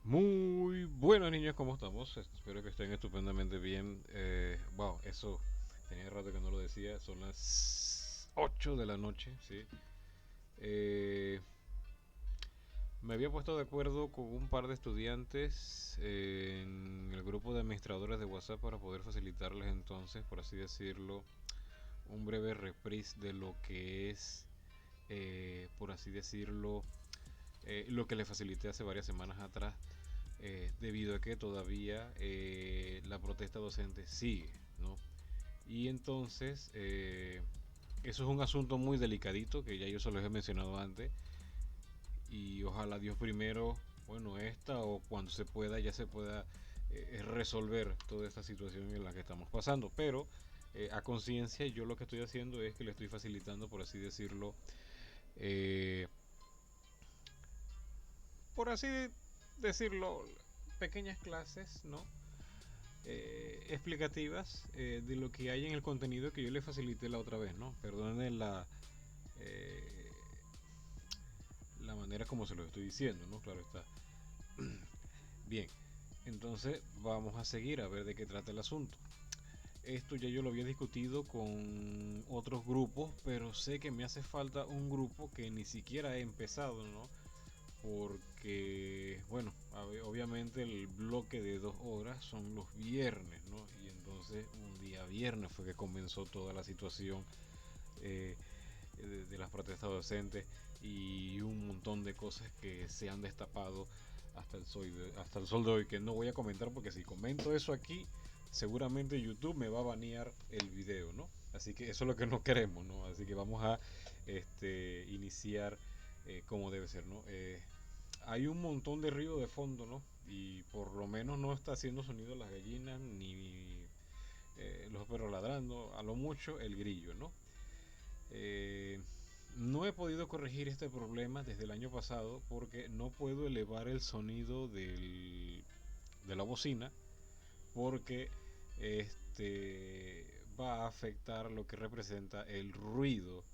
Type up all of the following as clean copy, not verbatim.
Muy buenos niños, ¿cómo estamos? Espero que estén estupendamente bien. Wow, eso tenía rato que no lo decía. Son las 8 de la noche, ¿sí? Eh, Me había puesto de acuerdo con un par de estudiantes en el grupo de administradores de WhatsApp para poder facilitarles entonces, por así decirlo, un breve reprise de lo que es, por así decirlo, lo que le facilité hace varias semanas atrás, debido a que todavía la protesta docente sigue, ¿no? Y entonces, eso es un asunto muy delicadito que ya yo se los he mencionado antes, y ojalá Dios primero, bueno, esta o cuando se pueda, ya se pueda resolver toda esta situación en la que estamos pasando. Pero a conciencia, yo lo que estoy haciendo es que le estoy facilitando, por así decirlo, eh, por así decirlo, pequeñas clases, ¿no? Explicativas de lo que hay en el contenido que yo le facilité la otra vez, ¿no? Perdonen eh, la manera como se lo estoy diciendo, ¿no? Claro está. Bien, entonces vamos a seguir a ver de qué trata el asunto. Esto ya yo lo había discutido con otros grupos, pero sé que me hace falta un grupo que ni siquiera he empezado, ¿no? Porque, bueno, obviamente el bloque de 2 horas son los viernes, ¿no? Y entonces un día viernes fue que comenzó toda la situación eh, de las protestas docentes y un montón de cosas que se han destapado hasta el sol de hoy, que no voy a comentar porque si comento eso aquí, seguramente YouTube me va a banear el video, ¿no? Así que eso es lo que no queremos, ¿no? Así que vamos a iniciar como debe ser, ¿no? Hay un montón de ruido de fondo, ¿no? Y por lo menos no está haciendo sonido las gallinas ni los perros ladrando, a lo mucho el grillo, ¿no? Eh, no he podido corregir este problema desde el año pasado porque no puedo elevar el sonido de la bocina porque va a afectar lo que representa el ruido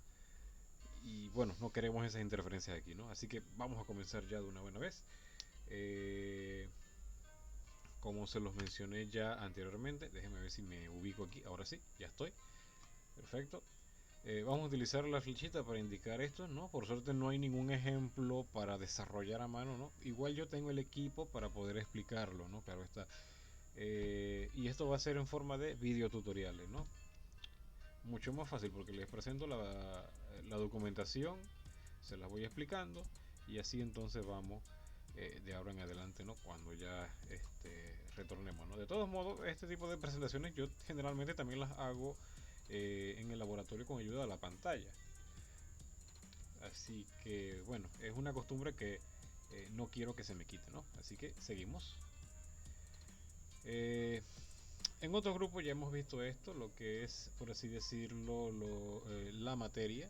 y bueno, no queremos esas interferencias aquí, ¿no? Así que vamos a comenzar ya de una buena vez. Eh, como se los mencioné ya anteriormente, déjenme ver si me ubico aquí, ahora sí, ya estoy, perfecto. Vamos a utilizar la flechita para indicar esto, ¿no? Por suerte no hay ningún ejemplo para desarrollar a mano, ¿no? Igual yo tengo el equipo para poder explicarlo, ¿no? Claro está. Y esto va a ser en forma de videotutoriales, ¿no? Mucho más fácil porque les presento la documentación, se las voy explicando y así entonces vamos de ahora en adelante, ¿no? Cuando ya retornemos, ¿no? De todos modos, este tipo de presentaciones yo generalmente también las hago en el laboratorio con ayuda de la pantalla. Así que bueno, es una costumbre que no quiero que se me quite, ¿no? Así que seguimos. Eh, en otros grupos ya hemos visto esto, lo que es, por así decirlo, la materia.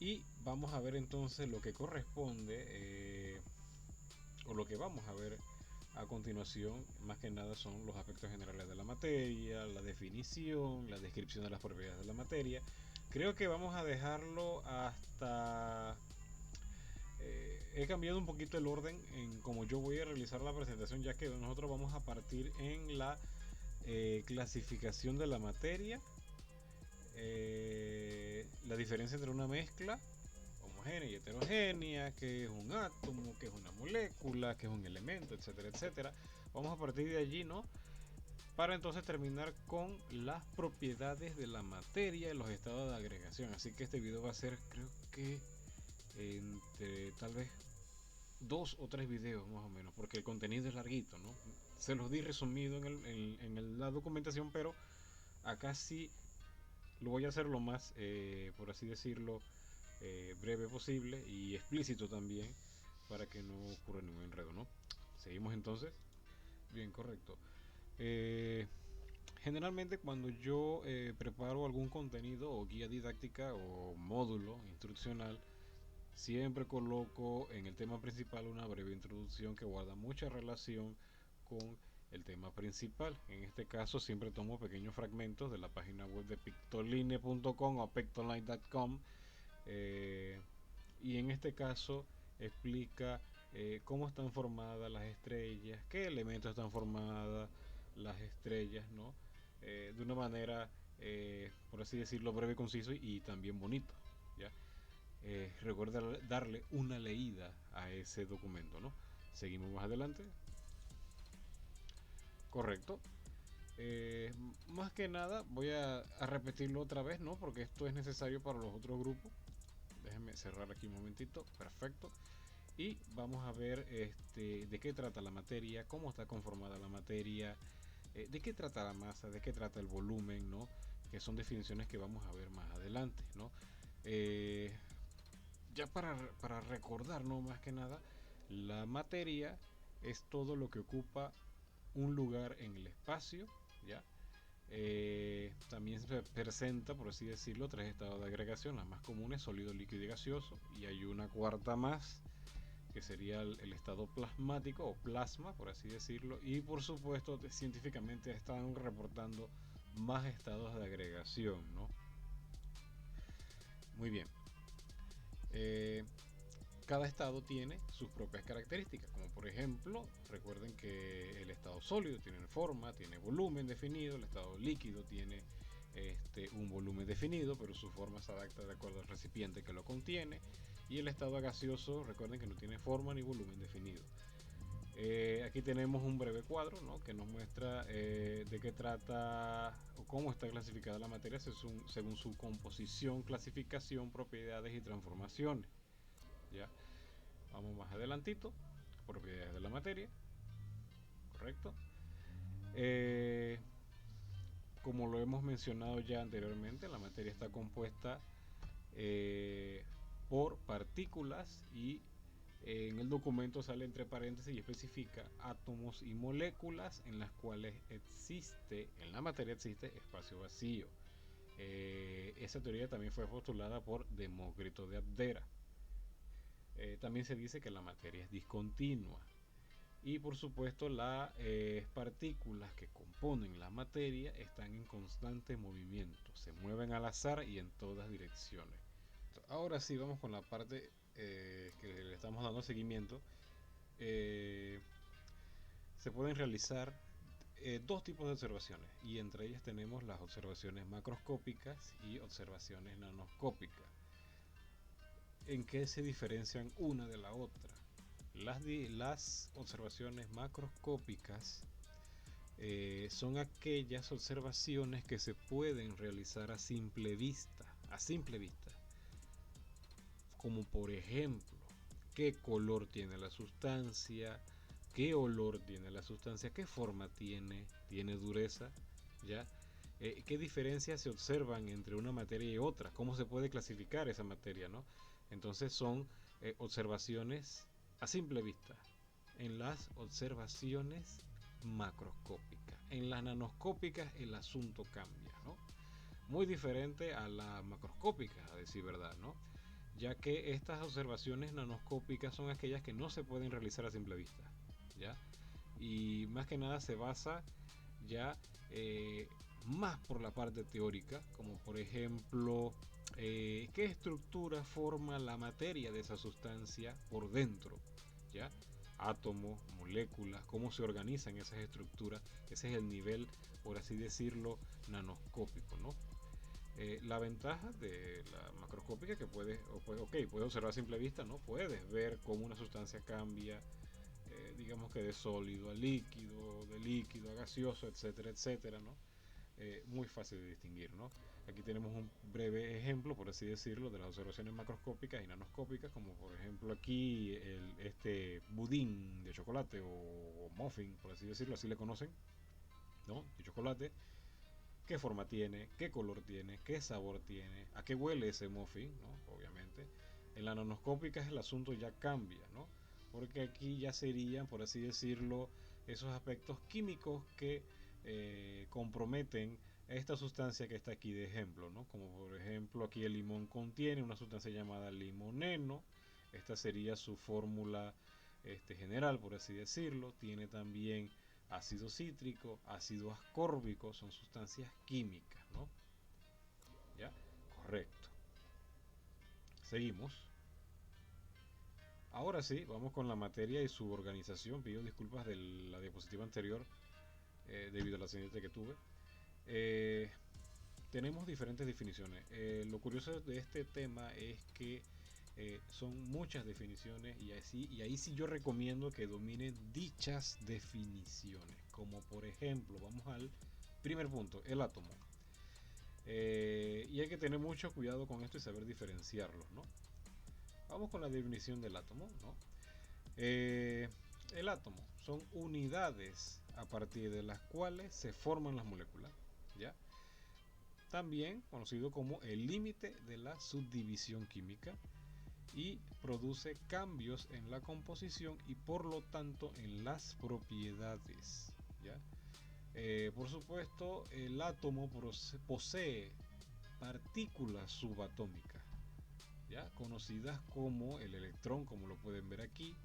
Y vamos a ver entonces lo que corresponde, o lo que vamos a ver a continuación, más que nada son los aspectos generales de la materia, la definición, la descripción de las propiedades de la materia. Creo que vamos a dejarlo hasta he cambiado un poquito el orden en cómo yo voy a realizar la presentación, ya que nosotros vamos a partir en la clasificación de la materia, la diferencia entre una mezcla homogénea y heterogénea, que es un átomo, que es una molécula, que es un elemento, etcétera, etcétera. Vamos a partir de allí, ¿no? Para entonces terminar con las propiedades de la materia y los estados de agregación. Así que este video va a ser, creo que, entre tal vez 2 o 3 videos más o menos, porque el contenido es larguito, ¿no? Se los di resumido la documentación, pero acá sí lo voy a hacer lo más, por así decirlo, breve posible y explícito también para que no ocurra ningún enredo, ¿no? Seguimos entonces. Bien, correcto. Eh, Generalmente cuando yo preparo algún contenido o guía didáctica o módulo instruccional, siempre coloco en el tema principal una breve introducción que guarda mucha relación con el tema principal. En este caso siempre tomo pequeños fragmentos de la página web de pictoline.com o pictoline.com, y en este caso explica cómo están formadas las estrellas, qué elementos están formadas las estrellas, ¿no? De una manera, por así decirlo, breve, conciso y también bonito, ¿ya? Recuerda darle una leída a ese documento, ¿no? Seguimos más adelante. Correcto. Más que nada voy a repetirlo otra vez, ¿no? Porque esto es necesario para los otros grupos. Déjenme cerrar aquí un momentito. Perfecto. Y vamos a ver de qué trata la materia, cómo está conformada la materia, de qué trata la masa, de qué trata el volumen, ¿no? Que son definiciones que vamos a ver más adelante, ¿no? Eh, ya para recordar, ¿no? Más que nada, la materia es todo lo que ocupa un lugar en el espacio, ¿ya? También se presenta, por así decirlo, tres estados de agregación, las más comunes, sólido, líquido y gaseoso, y hay una cuarta más, que sería el estado plasmático o plasma, por así decirlo, y por supuesto científicamente están reportando más estados de agregación, ¿no? Muy bien. Eh, Cada estado tiene sus propias características, como por ejemplo, recuerden que el estado sólido tiene forma, tiene volumen definido, el estado líquido tiene un volumen definido, pero su forma se adapta de acuerdo al recipiente que lo contiene, y el estado gaseoso, recuerden que no tiene forma ni volumen definido. Aquí tenemos un breve cuadro, ¿no? Que nos muestra de qué trata o cómo está clasificada la materia según su composición, clasificación, propiedades y transformaciones. ¿Ya? Vamos más adelantito. Propiedades de la materia. Correcto. Eh, como lo hemos mencionado ya anteriormente, la materia está compuesta eh, por partículas y en el documento sale entre paréntesis y especifica átomos y moléculas en las cuales en la materia existe espacio vacío. Esa teoría también fue postulada por Demócrito de Abdera. También se dice que la materia es discontinua. Y por supuesto las partículas que componen la materia están en constante movimiento, se mueven al azar y en todas direcciones. Ahora sí, vamos con la parte que le estamos dando seguimiento. Eh, Se pueden realizar dos tipos de observaciones y entre ellas tenemos las observaciones macroscópicas y observaciones nanoscópicas. ¿En qué se diferencian una de la otra? Las observaciones macroscópicas son aquellas observaciones que se pueden realizar a simple vista, como por ejemplo, qué color tiene la sustancia, qué olor tiene la sustancia, qué forma tiene dureza, ¿ya? ¿Qué diferencias se observan entre una materia y otra? ¿Cómo se puede clasificar esa materia, no? Entonces son observaciones a simple vista. En las observaciones macroscópicas, en las nanoscópicas el asunto cambia, ¿no? Muy diferente a las macroscópicas, a decir verdad, ¿no? Ya que estas observaciones nanoscópicas son aquellas que no se pueden realizar a simple vista, ¿ya? Y más que nada se basa ya más por la parte teórica, como por ejemplo qué estructura forma la materia de esa sustancia por dentro, ¿ya? Átomos, moléculas, cómo se organizan esas estructuras, ese es el nivel, por así decirlo, nanoscópico, ¿no? La ventaja de la macroscópica que puedes observar a simple vista, ¿no? Puedes ver cómo una sustancia cambia, digamos que de sólido a líquido, de líquido a gaseoso, etcétera, etcétera, ¿no? Muy fácil de distinguir, ¿no? Aquí tenemos un breve ejemplo, por así decirlo, de las observaciones macroscópicas y nanoscópicas, como por ejemplo aquí este budín de chocolate o muffin, por así decirlo, así le conocen, ¿no? De chocolate. ¿Qué forma tiene? ¿Qué color tiene? ¿Qué sabor tiene? ¿A qué huele ese muffin? ¿No? Obviamente. En la nanoscópica el asunto ya cambia, ¿no? Porque aquí ya serían, por así decirlo, esos aspectos químicos que comprometen esta sustancia que está aquí de ejemplo, ¿no? Como por ejemplo aquí el limón contiene una sustancia llamada limoneno. Esta sería su fórmula general, por así decirlo. Tiene también ácido cítrico, ácido ascórbico, son sustancias químicas, ¿no? ¿Ya? Correcto. Seguimos. Ahora sí, vamos con la materia y su organización. Pido disculpas de la diapositiva anterior debido a la accidente que tuve. Eh, Tenemos diferentes definiciones. Lo curioso de este tema es que son muchas definiciones y ahí sí yo recomiendo que dominen dichas definiciones. Como por ejemplo, vamos al primer punto, el átomo. Y hay que tener mucho cuidado con esto y saber diferenciarlos, ¿no? Vamos con la definición del átomo, ¿no? El átomo son unidades a partir de las cuales se forman las moléculas, ¿ya? También conocido como el límite de la subdivisión química y produce cambios en la composición y por lo tanto en las propiedades, ¿ya? Por supuesto, el átomo posee partículas subatómicas, ¿ya? Conocidas como el electrón, como lo pueden ver aquí,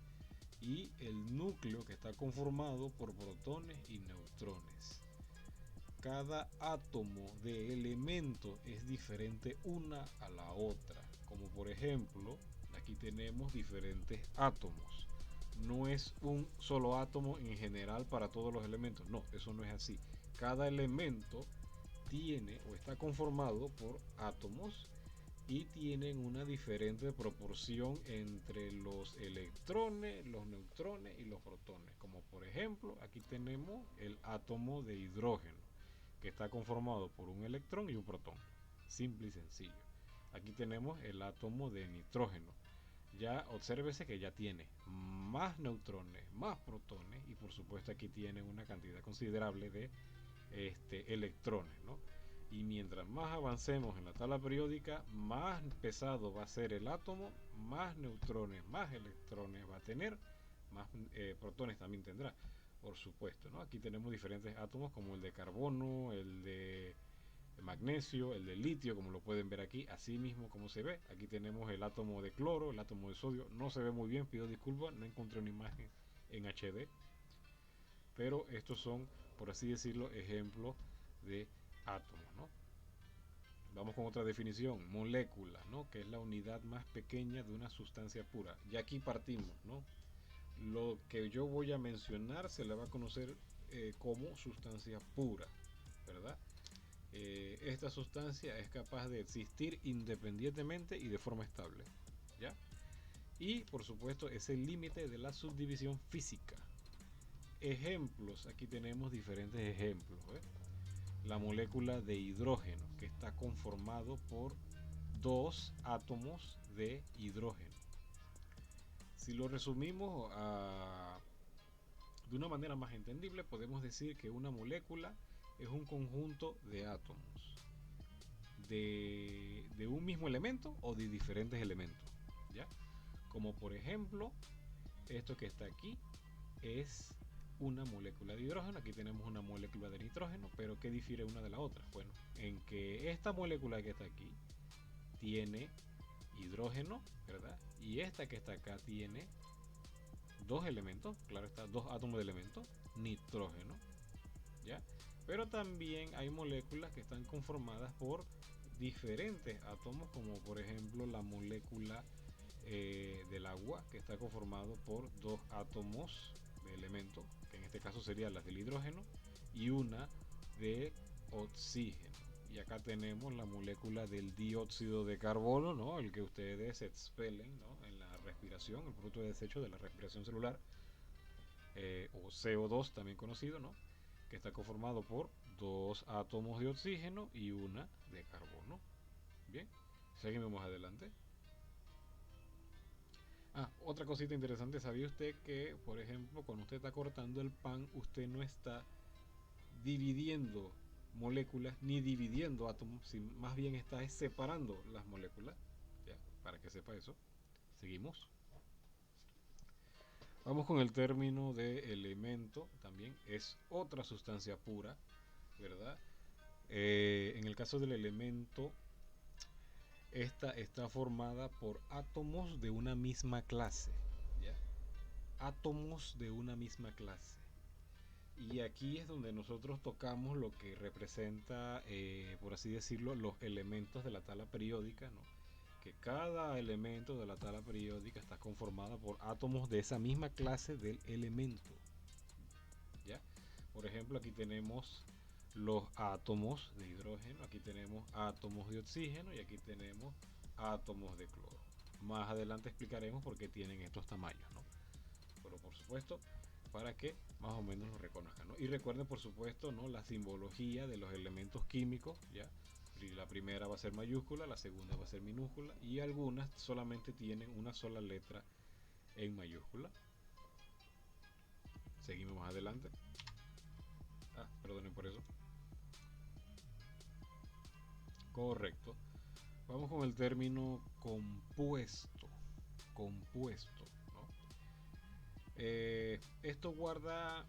y el núcleo, que está conformado por protones y neutrones. Cada átomo de elemento es diferente una a la otra, como por ejemplo, aquí tenemos diferentes átomos. No es un solo átomo en general para todos los elementos, no, eso no es así. Cada elemento tiene o está conformado por átomos y tienen una diferente proporción entre los electrones, los neutrones y los protones. Como por ejemplo, aquí tenemos el átomo de hidrógeno, que está conformado por un electrón y un protón. Simple y sencillo. Aquí tenemos el átomo de nitrógeno. Ya obsérvese que ya tiene más neutrones, más protones y por supuesto aquí tiene una cantidad considerable de electrones, ¿no? Y mientras más avancemos en la tabla periódica, más pesado va a ser el átomo, más neutrones, más electrones va a tener, más protones también tendrá, por supuesto, ¿no? Aquí tenemos diferentes átomos como el de carbono, el de magnesio, el de litio, como lo pueden ver aquí, así mismo como se ve. Aquí tenemos el átomo de cloro, el átomo de sodio, no se ve muy bien, pido disculpas, no encontré una imagen en HD, pero estos son, por así decirlo, ejemplos de átomos, ¿no? Vamos con otra definición, molécula, ¿no? Que es la unidad más pequeña de una sustancia pura. Y aquí partimos, ¿no? Lo que yo voy a mencionar se le va a conocer como sustancia pura, ¿verdad? Esta sustancia es capaz de existir independientemente y de forma estable, ¿ya? Y por supuesto es el límite de la subdivisión física. Ejemplos, aquí tenemos diferentes ejemplos, ¿eh? La molécula de hidrógeno, que está conformado por dos átomos de hidrógeno. Si lo resumimos de una manera más entendible, podemos decir que una molécula es un conjunto de átomos de un mismo elemento o de diferentes elementos, ¿ya? Como por ejemplo, esto que está aquí es una molécula de hidrógeno. Aquí tenemos una molécula de nitrógeno, pero ¿qué difiere una de la otra? Bueno, en que esta molécula que está aquí tiene hidrógeno, ¿verdad? Y esta que está acá tiene dos elementos, claro está, dos átomos de elemento, nitrógeno, ¿ya? Pero también hay moléculas que están conformadas por diferentes átomos, como por ejemplo la molécula del agua, que está conformado por dos átomos de elemento, que en este caso serían las del hidrógeno, y una de oxígeno. Y acá tenemos la molécula del dióxido de carbono, ¿no? El que ustedes expelen, ¿no? En la respiración, el producto de desecho de la respiración celular, o CO2 también conocido, ¿no? Que está conformado por dos átomos de oxígeno y una de carbono. Bien, seguimos más adelante. Otra cosita interesante, ¿sabía usted que, por ejemplo, cuando usted está cortando el pan, usted no está dividiendo moléculas ni dividiendo átomos, sino más bien está separando las moléculas? Ya, para que sepa eso. Seguimos. Vamos con el término de elemento, también es otra sustancia pura, ¿verdad? En el caso del elemento, esta está formada por átomos de una misma clase, ¿ya? Átomos de una misma clase. Y aquí es donde nosotros tocamos lo que representa, por así decirlo, los elementos de la tabla periódica, ¿no? que cada elemento de la tabla periódica está conformada por átomos de esa misma clase del elemento. ¿Ya? Por ejemplo, aquí tenemos los átomos de hidrógeno, aquí tenemos átomos de oxígeno y aquí tenemos átomos de cloro. Más adelante explicaremos por qué tienen estos tamaños, ¿no? Pero por supuesto, para que más o menos lo reconozcan, ¿no? Y recuerden, por supuesto, ¿no?, la simbología de los elementos químicos, ¿ya? La primera va a ser mayúscula, la segunda va a ser minúscula y algunas solamente tienen una sola letra en mayúscula. Seguimos más adelante. Perdonen por eso. Correcto. Vamos con el término compuesto. Compuesto, ¿no? Esto guarda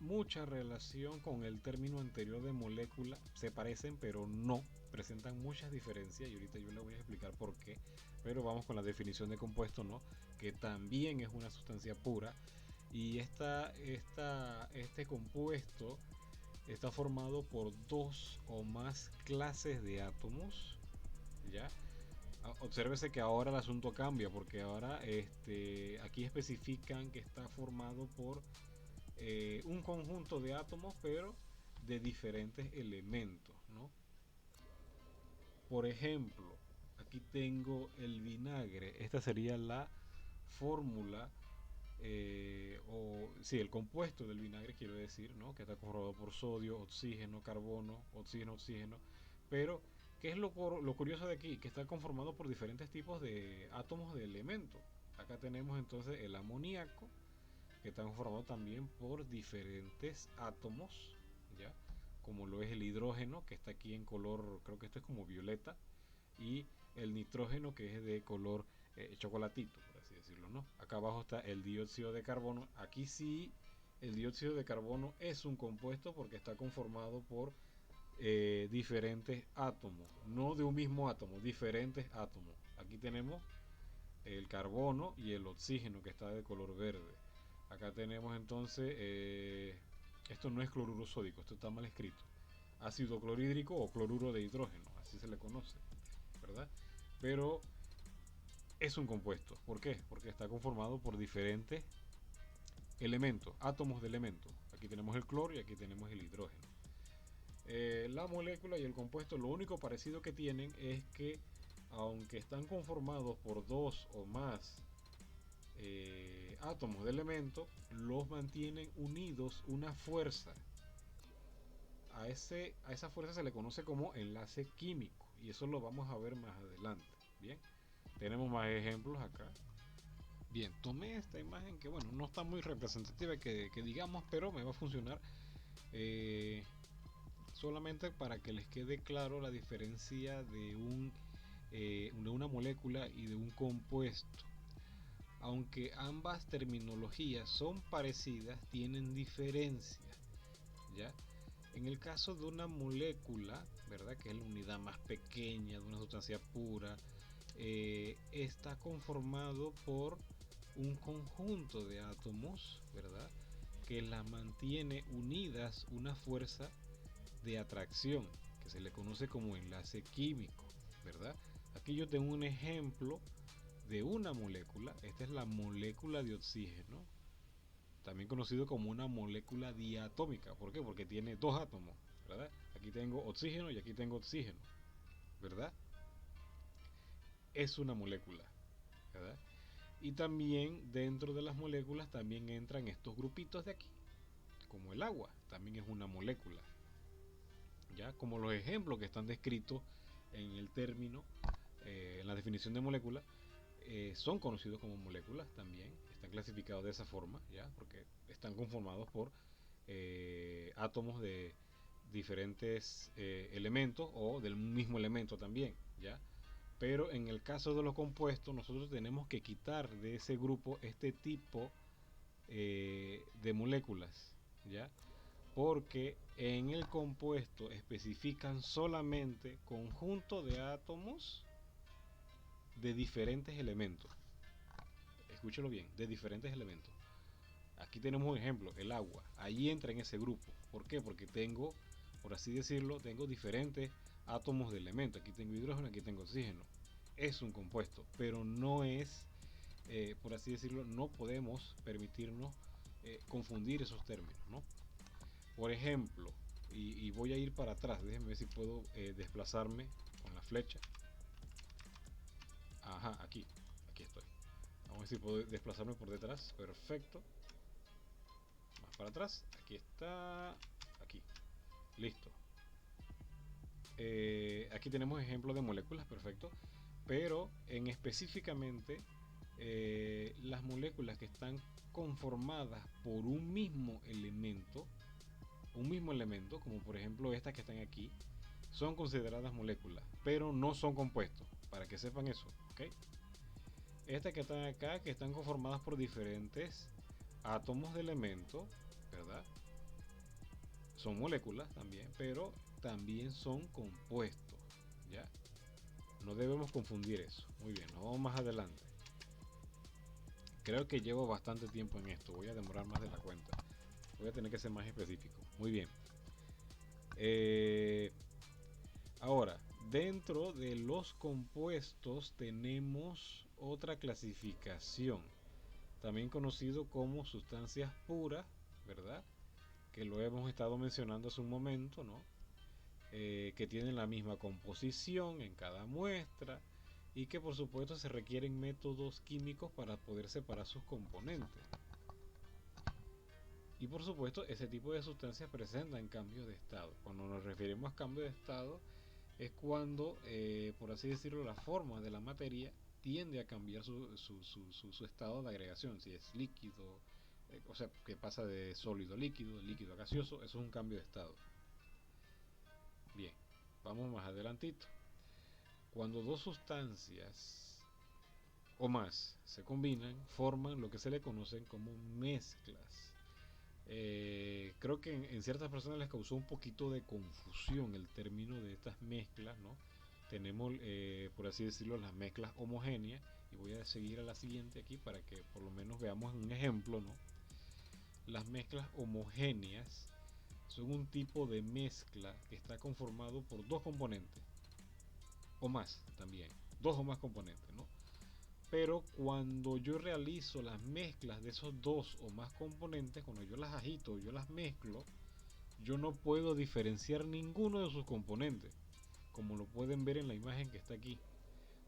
mucha relación con el término anterior de molécula. Se parecen, pero no. Presentan muchas diferencias y ahorita yo les voy a explicar por qué. Pero vamos con la definición de compuesto, ¿no? Que también es una sustancia pura. Y este compuesto está formado por dos o más clases de átomos, ¿ya? Obsérvese que ahora el asunto cambia porque ahora aquí especifican que está formado por un conjunto de átomos, pero de diferentes elementos, ¿no? Por ejemplo, aquí tengo el vinagre. Esta sería la fórmula, el compuesto del vinagre, quiero decir, ¿no? Que está conformado por sodio, oxígeno, carbono, oxígeno, oxígeno. Pero, ¿qué es lo curioso de aquí? Que está conformado por diferentes tipos de átomos de elementos. Acá tenemos entonces el amoníaco, que está conformado también por diferentes átomos, ¿ya? Como lo es el hidrógeno, que está aquí en color, creo que esto es como violeta, y el nitrógeno, que es de color chocolatito, por así decirlo, ¿no? Acá abajo está el dióxido de carbono. Aquí sí, el dióxido de carbono es un compuesto porque está conformado por diferentes átomos, no de un mismo átomo, diferentes átomos. Aquí tenemos el carbono y el oxígeno, que está de color verde. Acá tenemos entonces, esto no es cloruro sódico, esto está mal escrito. Ácido clorhídrico o cloruro de hidrógeno, así se le conoce, ¿verdad? Pero es un compuesto. ¿Por qué? Porque está conformado por diferentes elementos, átomos de elementos. Aquí tenemos el cloro y aquí tenemos el hidrógeno. La molécula y el compuesto, lo único parecido que tienen es que, aunque están conformados por dos o más átomos de elementos, los mantienen unidos una fuerza. A esa fuerza se le conoce como enlace químico y eso lo vamos a ver más adelante. Bien, tenemos más ejemplos acá. Bien, tomé esta imagen que, bueno, no está muy representativa que digamos, pero me va a funcionar solamente para que les quede claro la diferencia de una molécula y de un compuesto. Aunque ambas terminologías son parecidas, tienen diferencias, ¿ya? En el caso de una molécula, ¿verdad?, que es la unidad más pequeña de una sustancia pura, está conformado por un conjunto de átomos, ¿verdad?, que las mantiene unidas una fuerza de atracción, que se le conoce como enlace químico, ¿verdad? Aquí yo tengo un ejemplo de una molécula. Esta es la molécula de oxígeno, también conocido como una molécula diatómica. ¿Por qué? Porque tiene dos átomos, ¿verdad? Aquí tengo oxígeno y aquí tengo oxígeno, ¿verdad? Es una molécula, ¿verdad? Y también dentro de las moléculas también entran estos grupitos de aquí, como el agua, también es una molécula, ¿ya? Como los ejemplos que están descritos en el término, en la definición de molécula, son conocidos como moléculas también, están clasificados de esa forma, ¿ya? Porque están conformados por átomos de diferentes elementos o del mismo elemento también, ¿ya? Pero en el caso de los compuestos, nosotros tenemos que quitar de ese grupo este tipo de moléculas, ¿ya? Porque en el compuesto especifican solamente conjunto de átomos de diferentes elementos. Escúchelo bien, de diferentes elementos. Aquí tenemos un ejemplo, el agua. Ahí entra en ese grupo. ¿Por qué? Porque tengo, por así decirlo, tengo diferentes átomos de elementos. Aquí tengo hidrógeno, aquí tengo oxígeno. es un compuesto, pero no es, por así decirlo, no podemos permitirnos confundir esos términos, ¿no? Por ejemplo, y voy a ir para atrás, déjenme ver si puedo desplazarme con la flecha. Ajá, aquí estoy. Vamos a ver si puedo desplazarme por detrás. Perfecto. Más para atrás. Aquí está. Aquí. Listo. Aquí tenemos ejemplos de moléculas, perfecto. Pero en específicamente las moléculas que están conformadas por un mismo elemento, como por ejemplo estas que están aquí, son consideradas moléculas, pero no son compuestos, para que sepan eso, ¿ok? Estas que están acá, que están conformadas por diferentes átomos de elemento, ¿verdad? Son moléculas también, pero también son compuestos, ¿ya? No debemos confundir eso. Muy bien, nos vamos más adelante. Creo que llevo bastante tiempo en esto, voy a demorar más de la cuenta. Voy a tener que ser más específico. Muy bien. Ahora, dentro de los compuestos tenemos otra clasificación, también conocido como sustancias puras, ¿verdad? Que lo hemos estado mencionando hace un momento, ¿no? Que tienen la misma composición en cada muestra y que por supuesto se requieren métodos químicos para poder separar sus componentes. Y por supuesto ese tipo de sustancias presentan cambios de estado. Cuando nos referimos a cambio de estado es cuando, por así decirlo, la forma de la materia tiende a cambiar su estado de agregación, si es líquido, o sea, que pasa de sólido a líquido, líquido a gaseoso, eso es un cambio de estado. Bien, vamos más adelantito. Cuando dos sustancias o más se combinan, forman lo que se le conocen como mezclas. Creo que en ciertas personas les causó un poquito de confusión el término de estas mezclas, ¿no? Tenemos, por así decirlo, las mezclas homogéneas, y voy a seguir a la siguiente aquí para que por lo menos veamos un ejemplo, ¿no? Las mezclas homogéneas son un tipo de mezcla que está conformado por dos componentes, o más también, dos o más componentes, ¿no? Pero cuando yo realizo las mezclas de esos dos o más componentes, cuando yo las agito, yo las mezclo, yo no puedo diferenciar ninguno de sus componentes, como lo pueden ver en la imagen que está aquí.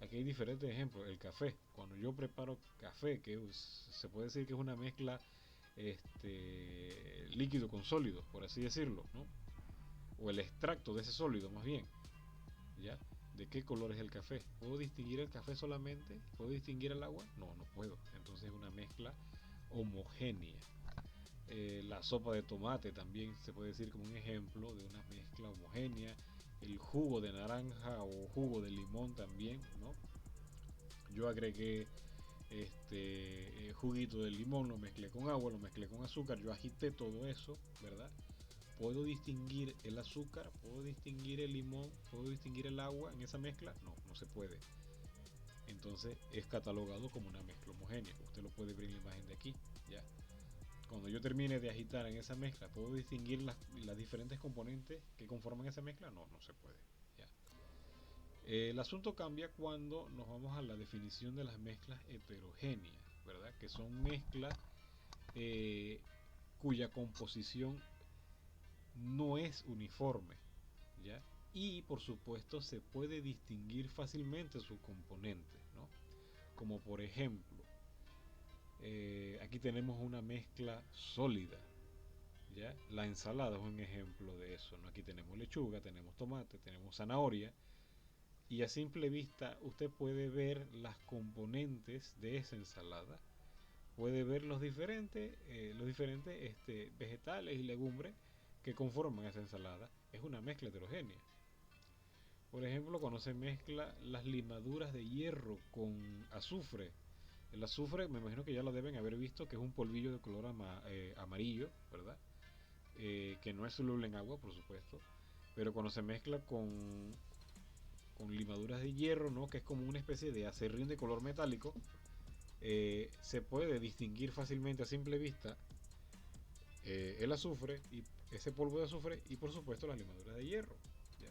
Aquí hay diferentes ejemplos. El café, cuando yo preparo café, que se puede decir que es una mezcla líquido con sólido, por así decirlo, ¿no? O el extracto de ese sólido, más bien, ¿ya? ¿De qué color es el café? ¿Puedo distinguir el café solamente? ¿Puedo distinguir el agua? No, no puedo. Entonces es una mezcla homogénea. La sopa de tomate también se puede decir como un ejemplo de una mezcla homogénea. El jugo de naranja o jugo de limón también, ¿no? Yo agregué juguito de limón, lo mezclé con agua, lo mezclé con azúcar, yo agité todo eso, ¿verdad? ¿Puedo distinguir el azúcar? ¿Puedo distinguir el limón? ¿Puedo distinguir el agua en esa mezcla? No, no se puede. Entonces es catalogado como una mezcla homogénea. Usted lo puede ver en la imagen de aquí, ¿ya? Cuando yo termine de agitar en esa mezcla, ¿puedo distinguir las diferentes componentes que conforman esa mezcla? No, no se puede. ¿Ya? El asunto cambia cuando nos vamos a la definición de las mezclas heterogéneas, ¿verdad? Que son mezclas eh, cuya composición no es uniforme, ¿ya? Y por supuesto se puede distinguir fácilmente sus componentes, ¿no? Como por ejemplo, aquí tenemos una mezcla sólida, ¿ya? La ensalada es un ejemplo de eso, ¿no? Aquí tenemos lechuga, tenemos tomate, tenemos zanahoria, y a simple vista usted puede ver las componentes de esa ensalada, puede ver los diferentes vegetales y legumbres que conforman esa ensalada. Es una mezcla heterogénea. Por ejemplo, cuando se mezcla las limaduras de hierro con azufre. El azufre, me imagino que ya lo deben haber visto, que es un polvillo de color amarillo, ¿verdad? Que no es soluble en agua, por supuesto. Pero cuando se mezcla con limaduras de hierro, ¿no? Que es como una especie de acerrín de color metálico, se puede distinguir fácilmente a simple vista el azufre y ese polvo de azufre y por supuesto las limaduras de hierro. ¿Ya?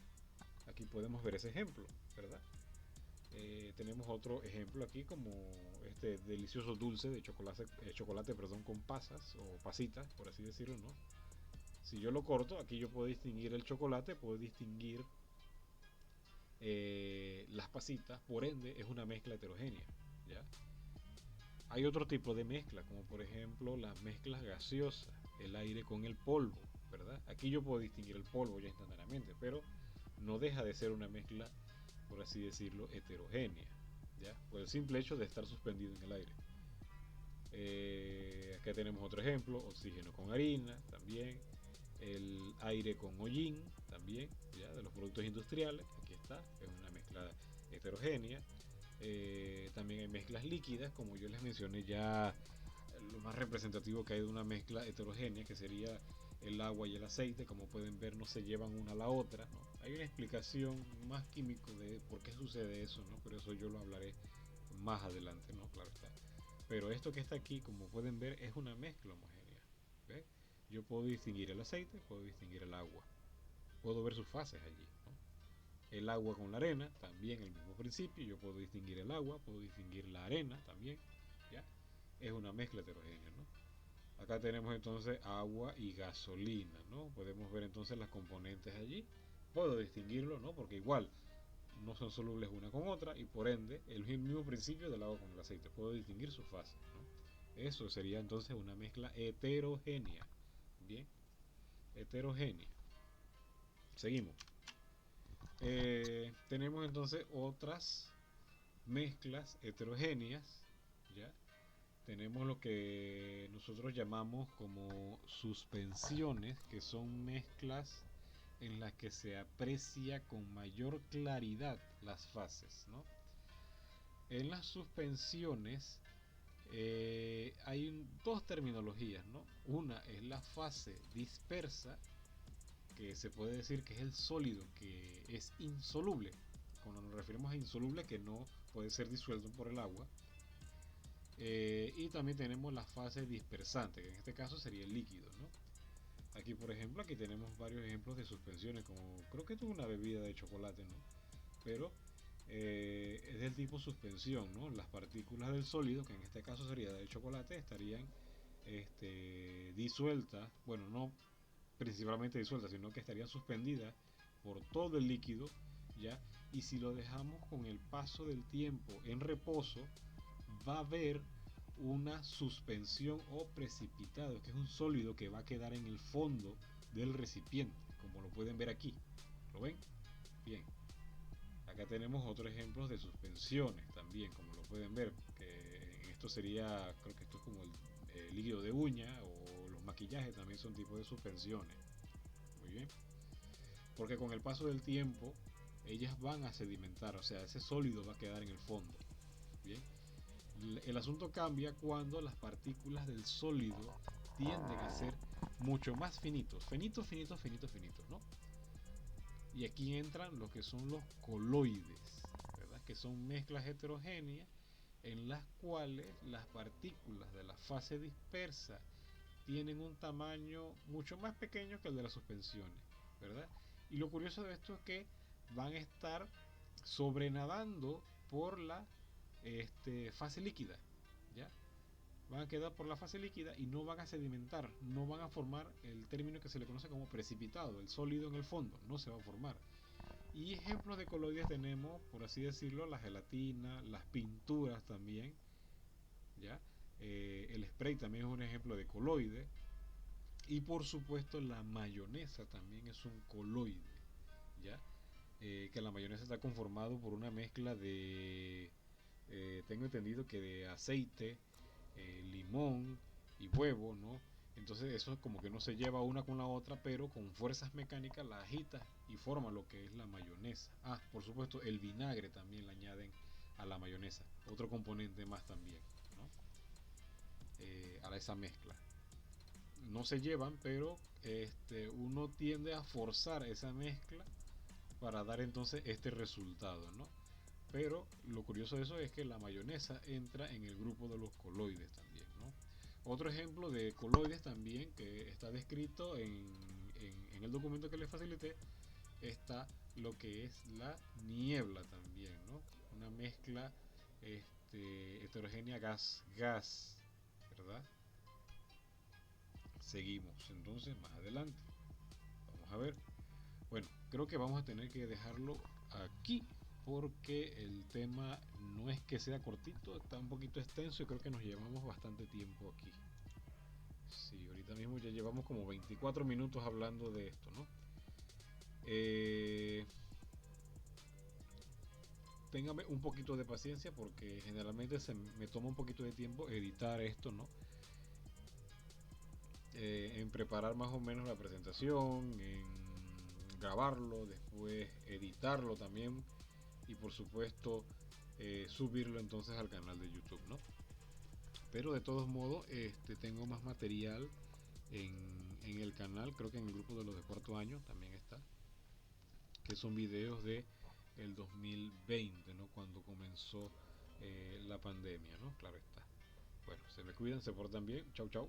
Aquí podemos ver ese ejemplo, ¿verdad? Tenemos otro ejemplo aquí como este delicioso dulce de chocolate perdón, con pasas o pasitas, por así decirlo, ¿no? Si yo lo corto, aquí yo puedo distinguir el chocolate, puedo distinguir las pasitas, por ende es una mezcla heterogénea, ¿ya? Hay otro tipo de mezcla, como por ejemplo las mezclas gaseosas, el aire con el polvo, ¿verdad? Aquí yo puedo distinguir el polvo ya instantáneamente, pero no deja de ser una mezcla, por así decirlo, heterogénea, ¿ya? Por el simple hecho de estar suspendido en el aire. Acá tenemos otro ejemplo, oxígeno con harina, también, el aire con hollín, también, ya, de los productos industriales, aquí está, es una mezcla heterogénea. También hay mezclas líquidas, como yo les mencioné ya, lo más representativo que hay de una mezcla heterogénea, que sería el agua y el aceite, como pueden ver no se llevan una a la otra, ¿no? Hay una explicación más químico de por qué sucede eso, ¿no? Pero eso yo lo hablaré más adelante, ¿no? Claro está. Pero esto que está aquí, como pueden ver, es una mezcla homogénea. ¿Ve? Yo puedo distinguir el aceite, puedo distinguir el agua, puedo ver sus fases allí, ¿no? El agua con la arena, también el mismo principio, yo puedo distinguir el agua, puedo distinguir la arena también, ¿ya? Es una mezcla heterogénea, ¿no? Acá tenemos entonces agua y gasolina, ¿no? Podemos ver entonces las componentes allí. Puedo distinguirlo, ¿no? Porque igual no son solubles una con otra y por ende el mismo principio del agua con el aceite. Puedo distinguir su fase, ¿no? Eso sería entonces una mezcla heterogénea. Bien, heterogénea. Seguimos. Tenemos entonces otras mezclas heterogéneas, ¿ya? Tenemos lo que nosotros llamamos como suspensiones, que son mezclas en las que se aprecia con mayor claridad las fases, ¿no? En las suspensiones hay dos terminologías, ¿no? Una es la fase dispersa, que se puede decir que es el sólido que es insoluble. Cuando nos referimos a insoluble, que no puede ser disuelto por el agua. Y también tenemos la fase dispersante, que en este caso sería el líquido, ¿no? Aquí, por ejemplo, aquí tenemos varios ejemplos de suspensiones, como creo que esto es una bebida de chocolate, ¿no? Pero es del tipo suspensión, ¿no? Las partículas del sólido, que en este caso sería del chocolate, estarían disueltas, bueno, no principalmente disueltas, sino que estarían suspendidas por todo el líquido, ¿ya? Y si lo dejamos con el paso del tiempo en reposo, va a haber una suspensión o precipitado, que es un sólido que va a quedar en el fondo del recipiente, como lo pueden ver aquí. ¿Lo ven? Bien. Acá tenemos otros ejemplos de suspensiones también, como lo pueden ver, que esto sería, creo que esto es como el líquido de uña o los maquillajes también son tipos de suspensiones. Muy bien. Porque con el paso del tiempo ellas van a sedimentar, o sea, ese sólido va a quedar en el fondo. Bien. El asunto cambia cuando las partículas del sólido tienden a ser mucho más finitos, ¿no? Y aquí entran lo que son los coloides, ¿verdad? Que son mezclas heterogéneas en las cuales las partículas de la fase dispersa tienen un tamaño mucho más pequeño que el de las suspensiones, ¿verdad? Y lo curioso de esto es que van a estar sobrenadando por la fase líquida, ¿ya? Van a quedar por la fase líquida y no van a sedimentar, no van a formar el término que se le conoce como precipitado, el sólido en el fondo, no se va a formar. Y ejemplos de coloides tenemos, por así decirlo, la gelatina, las pinturas también, ¿ya? El spray también es un ejemplo de coloide. Y por supuesto la mayonesa también es un coloide, ¿ya? Que la mayonesa está conformado por una mezcla de, tengo entendido que de aceite, limón y huevo, ¿no? Entonces eso como que no se lleva una con la otra, pero con fuerzas mecánicas la agitas y forma lo que es la mayonesa. Ah, por supuesto el vinagre también le añaden a la mayonesa, otro componente más también, ¿no? A esa mezcla. No se llevan, pero uno tiende a forzar esa mezcla para dar entonces este resultado, ¿no? Pero lo curioso de eso es que la mayonesa entra en el grupo de los coloides también, ¿no? Otro ejemplo de coloides también que está descrito en el documento que les facilité está lo que es la niebla también, ¿no? una mezcla heterogénea gas, ¿verdad? Seguimos entonces más adelante. Vamos a ver. Bueno, creo que vamos a tener que dejarlo aquí porque el tema no es que sea cortito, está un poquito extenso y creo que nos llevamos bastante tiempo aquí. Sí, ahorita mismo ya llevamos como 24 minutos hablando de esto, ¿no? Téngame un poquito de paciencia porque generalmente se me toma un poquito de tiempo editar esto, ¿no? En preparar más o menos la presentación, en grabarlo, después editarlo también y por supuesto subirlo entonces al canal de YouTube, ¿no? Pero de todos modos tengo más material en el canal, creo que en el grupo de los de cuarto año también está, que son videos de el 2020, ¿no? Cuando comenzó la pandemia, ¿no? Claro está. Bueno, se me cuidan, se portan bien. Chau, chau.